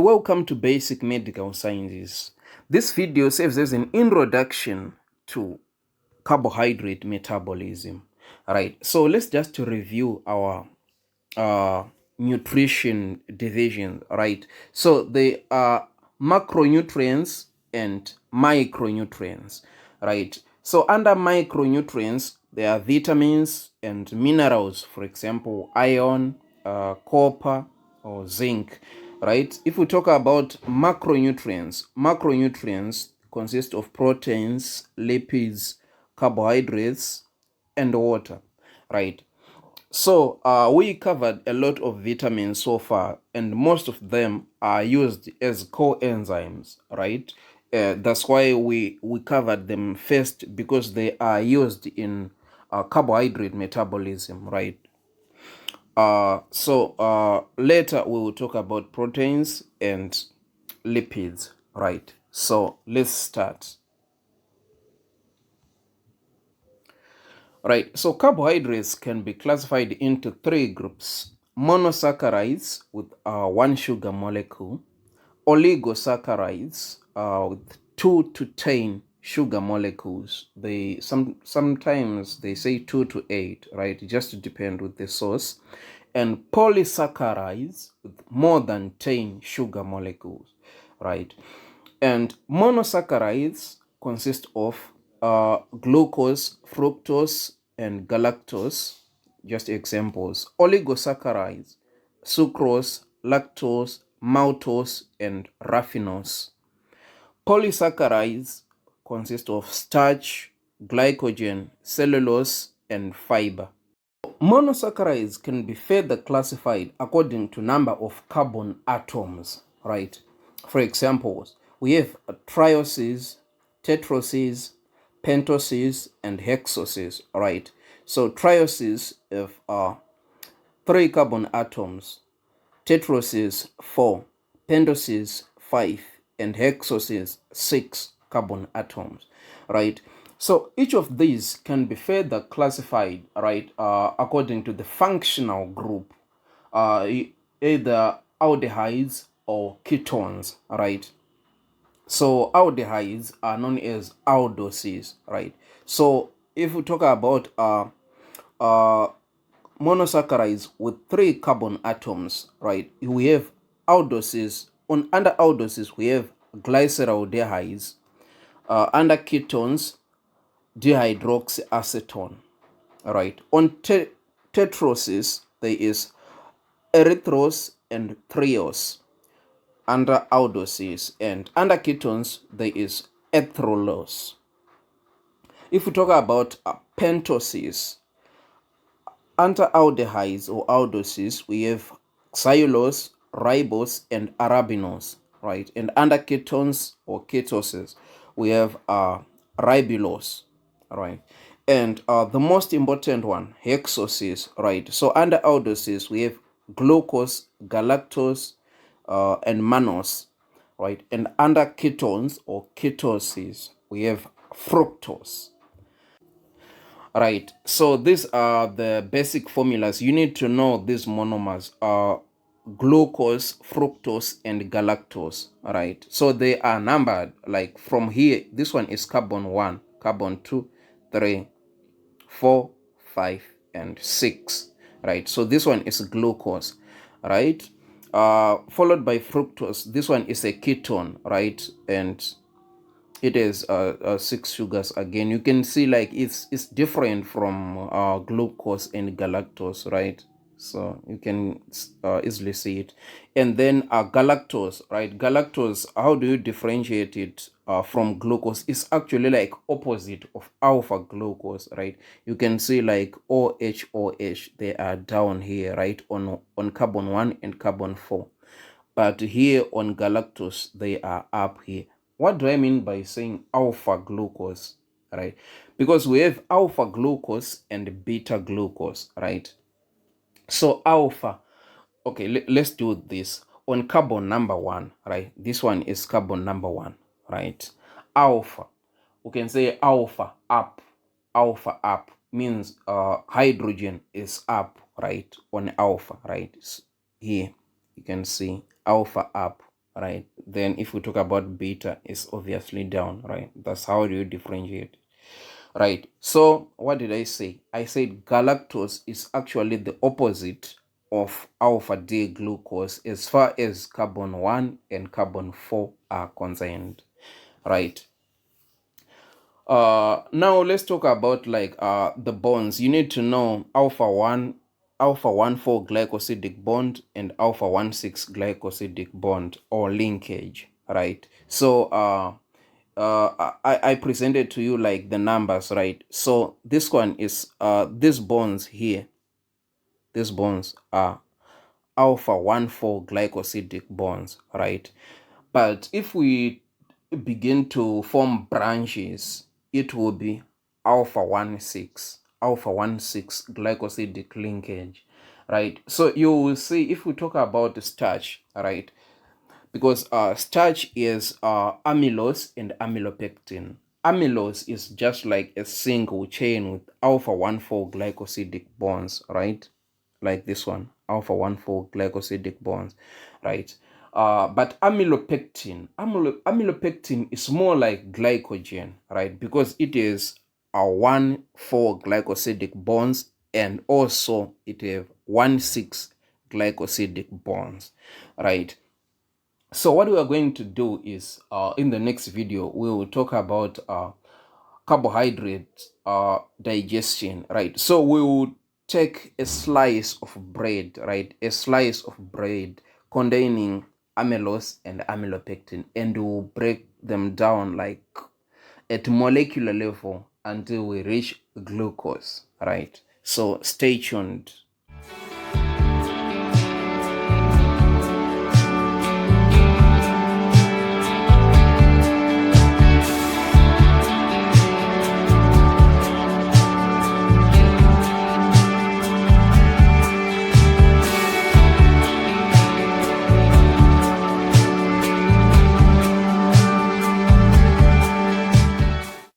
Welcome to Basic Medical Sciences. This video serves as an introduction to carbohydrate metabolism. Alright, so let's just review our nutrition division. Right, so they are macronutrients and micronutrients. Right, so under micronutrients there are vitamins and minerals, for example iron, copper or zinc. Right, if we talk about macronutrients consist of proteins, lipids, carbohydrates and water. Right, so we covered a lot of vitamins so far, and most of them are used as coenzymes. Right, that's why we covered them first, because they are used in carbohydrate metabolism. Right, so later we will talk about proteins and lipids. Right, so let's start. Right, so carbohydrates can be classified into three groups: monosaccharides with one sugar molecule, oligosaccharides with 2 to 10 sugar molecules. They sometimes they say 2 to 8, right? Just to depend with the source. And polysaccharides with more than 10 sugar molecules, right? And monosaccharides consist of glucose, fructose, and galactose. Just examples: oligosaccharides, sucrose, lactose, maltose, and raffinose. Polysaccharides consist of starch, glycogen, cellulose, and fiber. Monosaccharides can be further classified according to number of carbon atoms. Right, for examples, we have trioses, tetroses, pentoses, and hexoses. Right, so trioses have 3 carbon atoms, tetroses 4, pentoses 5, and hexoses 6 carbon atoms. Right, so each of these can be further classified, right, according to the functional group, either aldehydes or ketones. Right, so aldehydes are known as aldoses. Right, so if we talk about monosaccharides with 3 carbon atoms, right, we have aldoses. Under aldoses we have glyceraldehydes. Under ketones, dihydroxyacetone. Right, on tetroses there is erythrose and threose under aldoses, and under ketones there is ethrulose. If we talk about pentoses, under aldehydes or aldoses we have xylulose, ribose, and arabinose. Right, and under ketones or ketoses we have ribulose. Right, and the most important one, hexoses. Right, so under aldoses we have glucose, galactose, and mannose. Right, and under ketones or ketoses we have fructose. Right, so these are the basic formulas. You need to know these monomers are glucose, fructose, and galactose. Right, so they are numbered like from here. This one is carbon 1, carbon 2, 3, 4, 5, and 6. Right, so this one is glucose. Right, followed by fructose. This one is a ketone. Right, and it is 6 sugars. Again, you can see like it's different from glucose and galactose. Right, so you can easily see it. And then galactose. Right, galactose, how do you differentiate it from glucose? It's actually like opposite of alpha glucose. Right, you can see like OH, they are down here, right, on carbon 1 and carbon 4, but here on galactose they are up here. What do I mean by saying alpha glucose? Right, because we have alpha glucose and beta glucose. Right, so alpha, okay, let's do this on carbon number 1. Right, this one is carbon number 1. Right, alpha, we can say alpha up. Alpha up means hydrogen is up, right, on alpha. Right, here you can see alpha up. right? Then if we talk about beta, it's obviously down, right? That's how you differentiate, right? So what did I say? I said galactose is actually the opposite of alpha D glucose as far as carbon 1 and carbon 4 are concerned, right? Now let's talk about like the bonds. You need to know alpha 1,4 glycosidic bond and alpha 1,6 glycosidic bond or linkage, right? So I presented to you like the numbers, right? So this one is these bonds here, these bonds are alpha 1,4 glycosidic bonds, right? But if we begin to form branches, it will be alpha 1,6 glycosidic linkage, right? So you will see if we talk about starch, right? Because starch is amylose and amylopectin. Amylose is just like a single chain with alpha 1,4 glycosidic bonds, right? Like this one, alpha 1,4 glycosidic bonds, right? But amylopectin is more like glycogen, right? Because it is a 1,4 glycosidic bonds, and also it have 1,6 glycosidic bonds, right? So what we are going to do is in the next video we will talk about carbohydrate digestion, right? So we will take a slice of bread, right? A slice of bread containing amylose and amylopectin, and we'll break them down like at molecular level until we reach glucose, right? So stay tuned.